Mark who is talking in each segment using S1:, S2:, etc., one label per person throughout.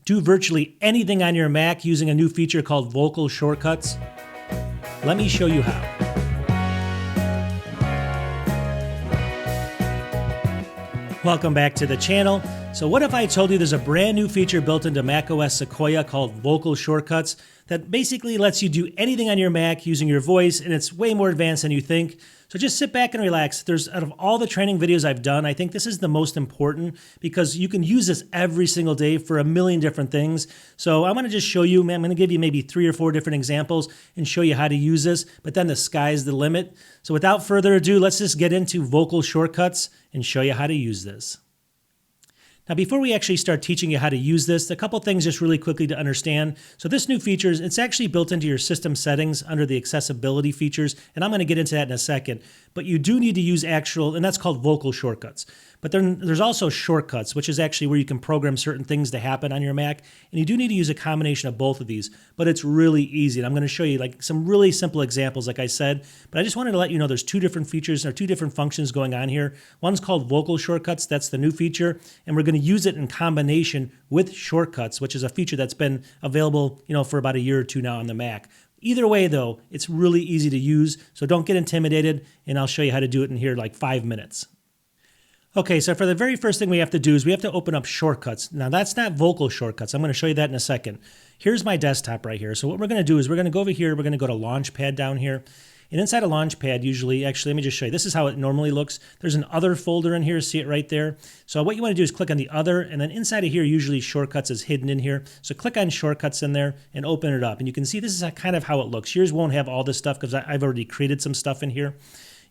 S1: do virtually anything on your Mac using a new feature called vocal shortcuts? Let me show you how. Welcome back to the channel. So what if I told you there's a brand new feature built into macOS Sequoia called vocal shortcuts that basically lets you do anything on your Mac using your voice, and it's way more advanced than you think. So just sit back and relax. Out of all the training videos I've done, I think this is the most important because you can use this every single day for a million different things. So I'm going to just show you, I'm going to give you maybe 3 or 4 different examples and show you how to use this, but then the sky's the limit. So without further ado, let's just get into vocal shortcuts and show you how to use this. Now, before we actually start teaching you how to use this, a couple things just really quickly to understand. So this new feature, it's actually built into your system settings under the accessibility features, and I'm going to get into that in a second. But you do need to use and that's called vocal shortcuts. But then there's also shortcuts, which is actually where you can program certain things to happen on your Mac. And you do need to use a combination of both of these, but it's really easy. And I'm going to show you like some really simple examples, like I said. But I just wanted to let you know there's 2 different features or 2 different functions going on here. One's called vocal shortcuts. That's the new feature. And we're going to use it in combination with shortcuts, which is a feature that's been available, for about a year or 2 now on the Mac. Either way, though, it's really easy to use. So don't get intimidated, and I'll show you how to do it in here like 5 minutes. Okay, so for the very first thing we have to do is we have to open up shortcuts. Now that's not vocal shortcuts. I'm going to show you that in a second. Here's my desktop right here. So what we're going to do is we're going to go over here. We're going to go to Launchpad down here. And inside of Launchpad, usually, actually, let me just show you. This is how it normally looks. There's an other folder in here. See it right there? So what you want to do is click on the other, and then inside of here, usually shortcuts is hidden in here. So click on shortcuts in there and open it up. And you can see this is kind of how it looks. Yours won't have all this stuff because I've already created some stuff in here.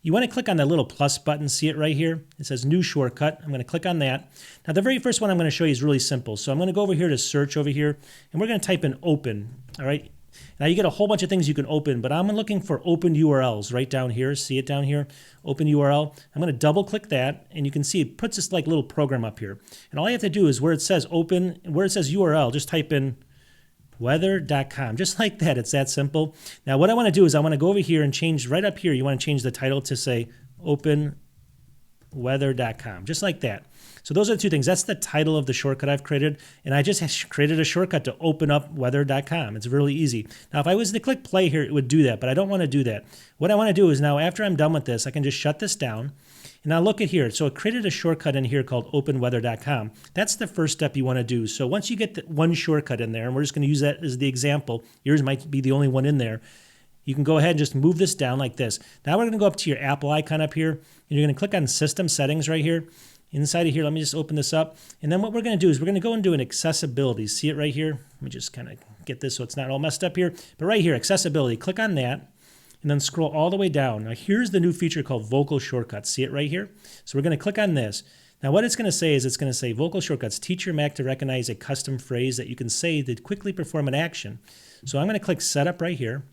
S1: You want to click on that little plus button. See it right here? It says new shortcut. I'm going to click on that. Now, the very first one I'm going to show you is really simple. So I'm going to go over here to search over here, and we're going to type in open. All right. Now you get a whole bunch of things you can open, but I'm looking for open URLs right down here. See it down here? Open URL. I'm going to double click that, and you can see it puts this like little program up here. And all you have to do is where it says open, where it says URL, just type in weather.com, just like that. It's that simple. Now what I want to do is I want to go over here and change right up here. You want to change the title to say openweather.com, just like that. So those are the 2 things. That's the title of the shortcut I've created, and I just created a shortcut to open up weather.com. It's really easy. Now if I was to click play here, it would do that, but I don't want to do that. What I want to do is now after I'm done with this, I can just shut this down. And now look at here. So it created a shortcut in here called openweather.com. That's the first step you want to do. So once you get the one shortcut in there, and we're just going to use that as the example, yours might be the only one in there, you can go ahead and just move this down like this. Now we're going to go up to your Apple icon up here, and you're going to click on System Settings right here. Inside of here, let me just open this up. And then what we're going to do is we're going to go into an accessibility. See it right here? Let me just kind of get this so it's not all messed up here. But right here, accessibility, click on that. And then scroll all the way down. Now here's the new feature called vocal shortcuts. See it right here? So we're going to click on this. Now what it's going to say is it's going to say vocal shortcuts. Teach your Mac to recognize a custom phrase that you can say to quickly perform an action. So I'm going to click setup right here.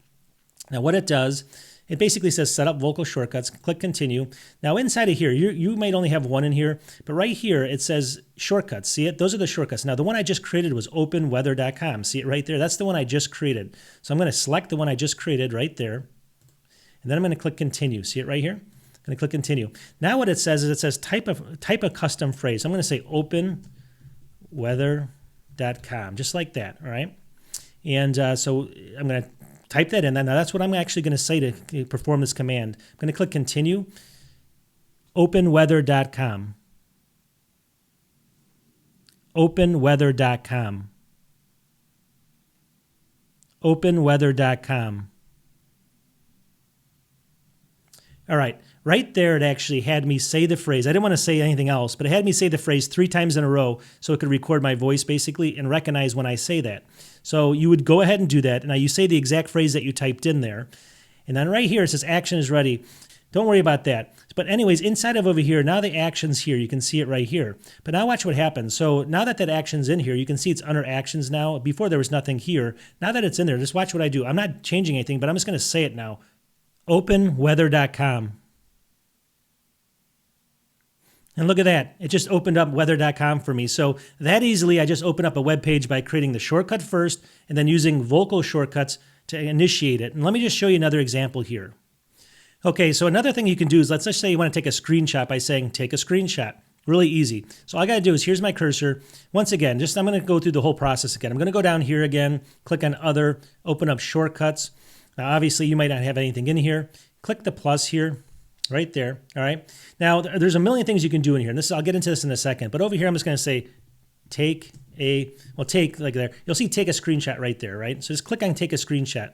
S1: Now what it does, it basically says set up vocal shortcuts. Click continue. Now inside of here, you might only have one in here, but right here it says shortcuts. See it? Those are the shortcuts. Now the one I just created was openweather.com. See it right there? That's the one I just created. So I'm going to select the one I just created right there. And then I'm going to click continue. See it right here? I'm going to click continue. Now what it says is it says type a custom phrase. I'm going to say openweather.com, just like that. All right. And so I'm going to type that in. Now that's what I'm actually going to say to perform this command. I'm going to click continue. Openweather.com. Openweather.com. Openweather.com. All right, right there it actually had me say the phrase. I didn't want to say anything else, but it had me say the phrase 3 times in a row so it could record my voice basically and recognize when I say that. So you would go ahead and do that. Now you say the exact phrase that you typed in there. And then right here it says action is ready. Don't worry about that. But anyways, inside of over here, now the action's here. You can see it right here. But now watch what happens. So now that action's in here, you can see it's under actions now. Before there was nothing here. Now that it's in there, just watch what I do. I'm not changing anything, but I'm just going to say it now. Openweather.com. And look at that. It just opened up weather.com for me. So that easily, I just opened up a web page by creating the shortcut first and then using vocal shortcuts to initiate it. And let me just show you another example here. Okay, so another thing you can do is let's just say you want to take a screenshot by saying take a screenshot. Really easy. So all I got to do is, here's my cursor. Once again, just I'm going to go through the whole process again. I'm going to go down here again, click on Other, open up Shortcuts. Now, obviously, you might not have anything in here. Click the plus here, right there, all right? Now, there's a million things you can do in here, and I'll get into this in a second, but over here, I'm just going to say, take like there. You'll see take a screenshot right there, right? So just click on take a screenshot.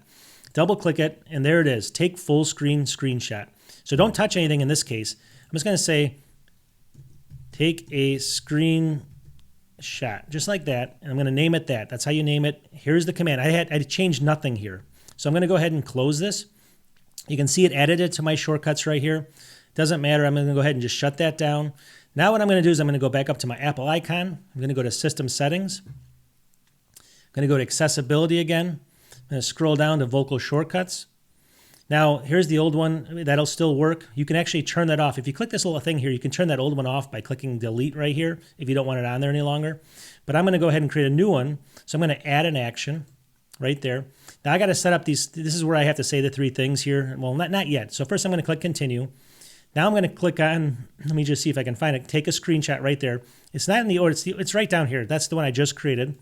S1: Double click it, and there it is. Take full screen screenshot. So don't touch anything in this case. I'm just going to say, take a screenshot, just like that. And I'm going to name it that. That's how you name it. Here's the command. I changed nothing here. So I'm going to go ahead and close this. You can see it added it to my shortcuts right here. Doesn't matter. I'm going to go ahead and just shut that down. Now what I'm going to do is I'm going to go back up to my Apple icon. I'm going to go to System Settings. I'm going to go to Accessibility again. I'm going to scroll down to Vocal Shortcuts. Now, here's the old one. That'll still work. You can actually turn that off. If you click this little thing here, you can turn that old one off by clicking Delete right here if you don't want it on there any longer. But I'm going to go ahead and create a new one. So I'm going to add an action right there. Now, I got to set up these. This is where I have to say the three things here. Well, not yet. So first I'm going to click Continue. Now I'm going to click on, let me just see if I can find it, take a screenshot right there. It's not in the order, it's right down here. That's the one I just created.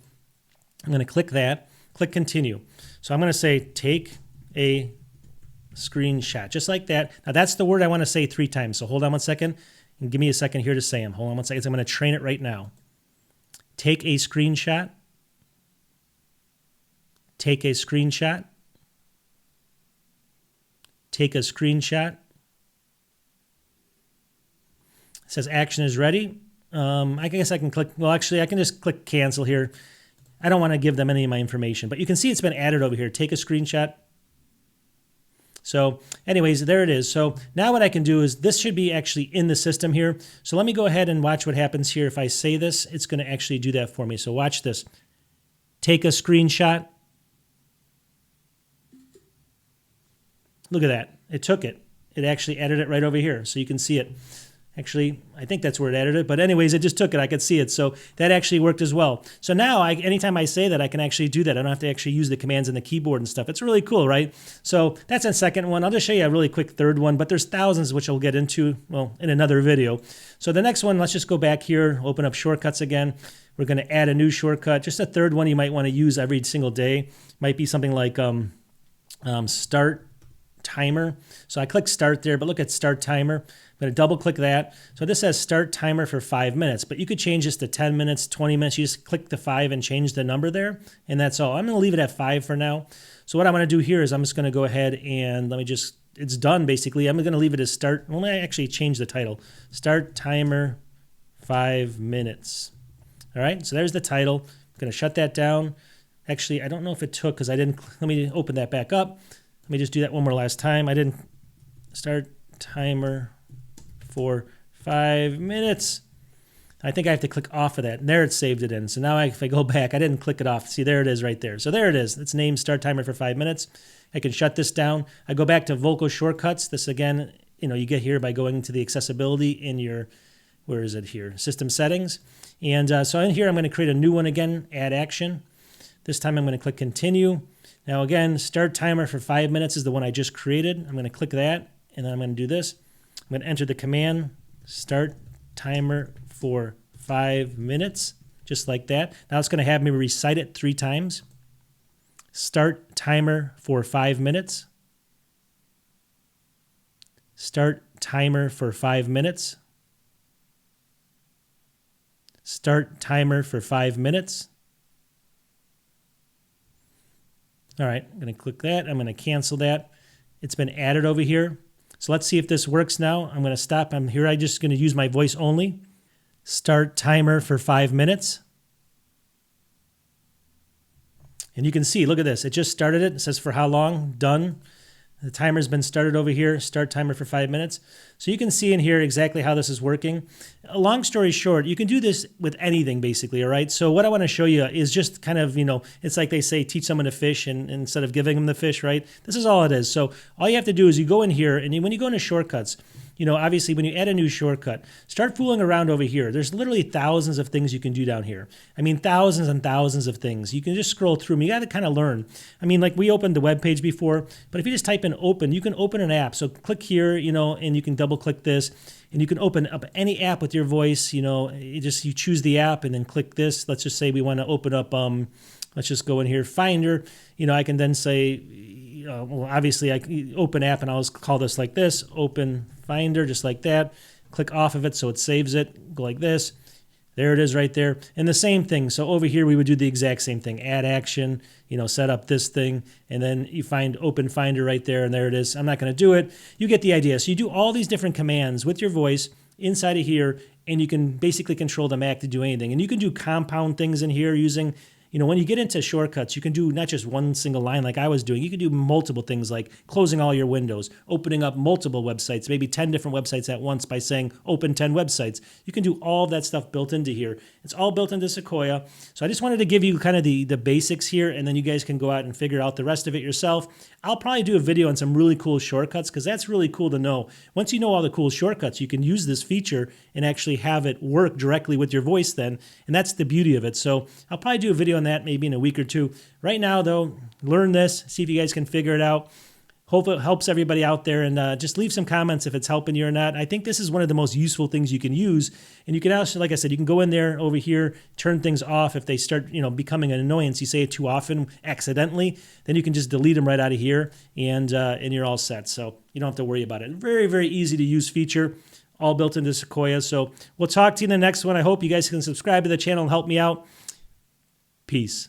S1: I'm going to click that, click Continue. So I'm going to say take a screenshot, just like that. Now that's the word I want to say 3 times. So hold on one second and give me a second here to say them. Hold on one second. I'm going to train it right now. Take a screenshot. Take a screenshot. Take a screenshot. It says action is ready. I guess I can click, well, actually, I can just click cancel here. I don't want to give them any of my information, but you can see it's been added over here. Take a screenshot. So anyways, there it is. So now what I can do is, this should be actually in the system here. So let me go ahead and watch what happens here. If I say this, it's going to actually do that for me. So watch this. Take a screenshot. Look at that. It took it. It actually added it right over here. So you can see it. Actually, I think that's where it added it. But anyways, it just took it. I could see it. So that actually worked as well. So now, anytime I say that, I can actually do that. I don't have to actually use the commands in the keyboard and stuff. It's really cool, right? So that's a second one. I'll just show you a really quick third one. But there's thousands, which I'll get into, well, in another video. So the next one, let's just go back here, open up shortcuts again. We're going to add a new shortcut. Just a third one you might want to use every single day. Might be something like start timer. So I click start there, but look at start timer. I'm going to double click that. So this says start timer for 5 minutes, but you could change this to 10 minutes, 20 minutes. You just click the 5 and change the number there, and that's all. I'm going to leave it at 5 for now. So what I'm going to do here is I'm just going to go ahead and it's done basically. I'm going to leave it as start. Well, I actually change the title. Start timer 5 minutes. All right, so there's the title. I'm going to shut that down. Actually, I don't know if it took because I didn't. Let me open that back up. Let me just do that one more last time. I didn't start timer for 5 minutes. I think I have to click off of that. And there it saved it in. So now if I go back, I didn't click it off. See, there it is right there. So there it is. It's named start timer for 5 minutes. I can shut this down. I go back to vocal shortcuts. This again, you get here by going to the accessibility in your, where is it here? System settings. And so in here, I'm going to create a new one again, add action. This time I'm going to click continue. Now again, start timer for 5 minutes is the one I just created. I'm going to click that, and then I'm going to do this. I'm going to enter the command, start timer for 5 minutes, just like that. Now it's going to have me recite it 3 times. Start timer for 5 minutes. Start timer for 5 minutes. Start timer for 5 minutes. All right, I'm going to click that. I'm going to cancel that. It's been added over here. So let's see if this works now. I'm going to stop. I'm here. I'm just going to use my voice only. Start timer for 5 minutes. And you can see, look at this. It just started it. It says for how long? Done. The timer's been started over here. Start timer for 5 minutes. So you can see in here exactly how this is working. A long story short, you can do this with anything basically, all right? So what I want to show you is just kind of, it's like they say, teach someone to fish and instead of giving them the fish, right? This is all it is. So all you have to do is you go in here, and when you go into shortcuts, obviously when you add a new shortcut, start fooling around over here. There's literally thousands of things you can do down here. I mean, thousands and thousands of things. You can just scroll through them. You got to kind of learn. I mean, like we opened the web page before, but if you just type in open, you can open an app. So click here, and you can double click this, and you can open up any app with your voice. You choose the app and then click this. Let's just say we want to open up, let's just go in here, Finder. I can then say, well, obviously I can open app, and I'll just call this like this, open Finder, just like that. Click off of it so it saves it, go like this. There it is right there. And the same thing. So over here, we would do the exact same thing. Add action, set up this thing, and then you find open Finder right there, and there it is. I'm not going to do it. You get the idea. So you do all these different commands with your voice inside of here, and you can basically control the Mac to do anything. And you can do compound things in here using, when you get into shortcuts, you can do not just one single line like I was doing. You can do multiple things like closing all your windows, opening up multiple websites, maybe 10 different websites at once by saying open 10 websites. You can do all of that stuff built into here. It's all built into Sequoia. So I just wanted to give you kind of the basics here, and then you guys can go out and figure out the rest of it yourself. I'll probably do a video on some really cool shortcuts because that's really cool to know. Once you know all the cool shortcuts, you can use this feature and actually have it work directly with your voice then, and that's the beauty of it. So I'll probably do a video on that maybe in a week or two. Right now, though, learn this, see if you guys can figure it out. Hope it helps everybody out there, and just leave some comments if it's helping you or not. I think this is one of the most useful things you can use, and you can also, like I said, you can go in there over here, turn things off if they start, becoming an annoyance. You say it too often accidentally, then you can just delete them right out of here, and you're all set. So you don't have to worry about it. Very, very easy to use feature, all built into Sequoia. So we'll talk to you in the next one. I hope you guys can subscribe to the channel and help me out. Peace.